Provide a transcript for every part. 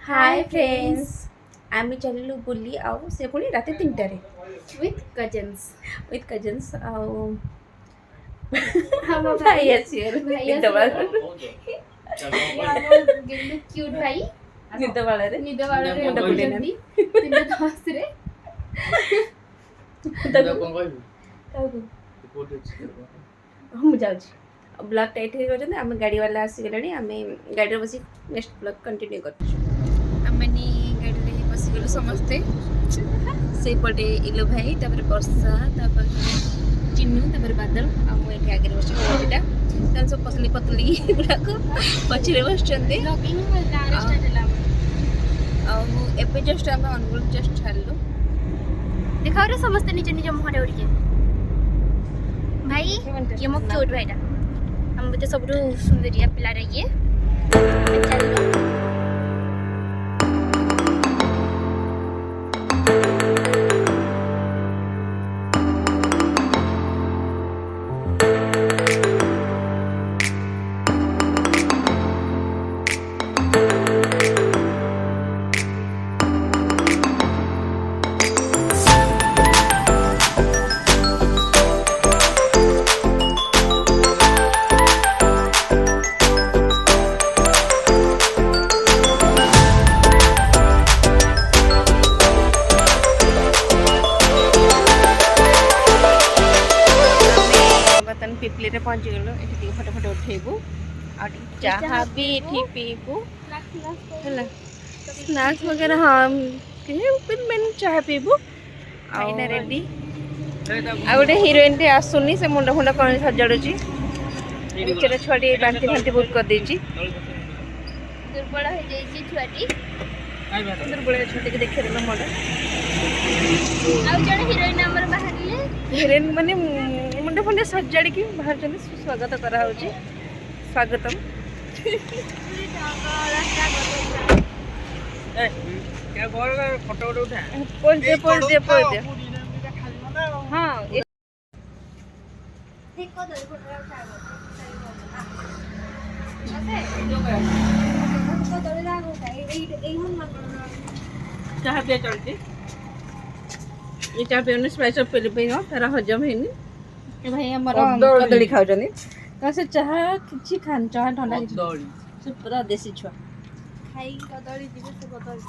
hi friends आम चलू बुली आउ से पुणी रात 3टार with cousins आउ हम भाई आसीगले भाई निद बाल गेलु क्यूट भाई निद बाल रे निद वाले मुंड बुले ना 3:10 रे हम जाऊ ब्लॉग टाइट हो आम गाड़ी वाला आसीगले आम गाड़ी बस नेक्स्ट ब्लॉग कंटिन्यू करनी गाड़ी में बसीगलु समस्ते से पटे इलो भाई तापर वर्षा तापर चिन्नू तापर बादल आगे आगे बस गोटा सब पतली पतली गुड़ाक पछरे बस एबे जस्ट आम अनुगुल जस्ट छाड़लु दिखाओ रे समस्त निज निज मुहरे उड़के भाई ये मो क्यूट भाईटा हम बते सबरु सुंदरिया पिला रे ये चलो पिपली रे पहुंची गलो एठी फोटो फोटो उठेबू आ चाहा भी एठी पीबू हला स्नैक्स वगैरह हां के मेन चाहा पीबू आइना रेडी आ गोटे हीरोइन टे आसुनी से मुंड फुंड कोन सजाडुची बिचरा छुआटी बांती फांती बहुत कर देची दुर्बल हो जाई छुआटी दुर्बल छुआटी के देखे देलो मोड आ जण हीरोइन हमर बाहरले हीरोइन माने मुंड फुंड सजाड़ी की बाहर जने स्वागत करा होची स्वागतम ए क्या बोल फोटो उठा पोज दे हां ठीक को दे फोटो उठा चाह पे चलती ये चाह पे स्पाइस ऑफ फिलिपिनो तारा हजम हेनी ए भाई हमर कदली खाउ जनी का से चाह किछि खान चाह ठंडा कदली से पूरा देसी छुआ खाई कदली दिबे से कदली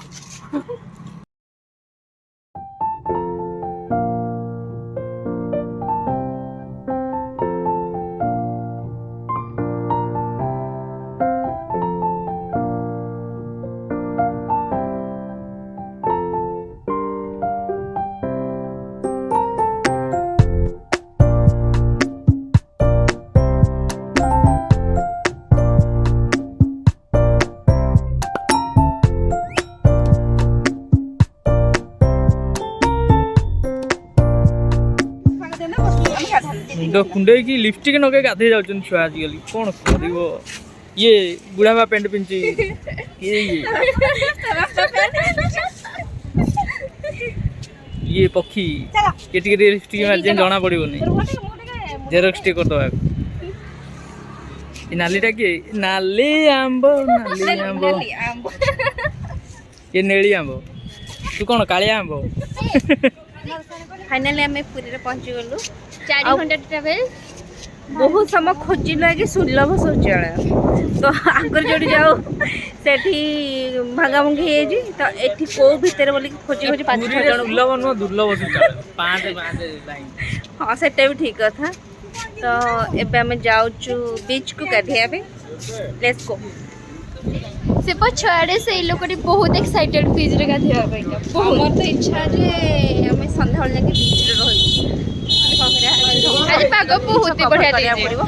मुंड कुंडे की लिपस्टिक नगे गाधे जाउछन छुआ आजिकली कोन करिवो ये बुढ़ावा पेंट पिंची ये पक्षी के टिके लिपस्टिक मार जाना पड़िबोनी जेरक्स टे कर दवा ये नालीटा के नाली आंबो ये नेली आंबो तू कोन कालिया आंबो फाइनली हमें पुरी रे पहुंची गलु 4 घंटा ट्रैवल बहुत समय खोजिलु कि सुलभ शौचालय तो आगर जोड़ी जाओ सेठी भांगाभंगी हे जी तो एठी को भीतर बोली खोजी खोजी 5 6 जण सुलभ न दुर्लभ शौचालय 5 लाइन हां सेटा भी ठीक कथा तो एबे हमें जाउचु बीच को गाधिया पे लेट्स गो से पछाड़े से लोकटी बहुत एक्साइटेड बीच रे गाधिया पइला हमर तो इच्छा जे हमें संध्या जाके बीच रे रही आज पाग बहुत बढ़िया पड़ो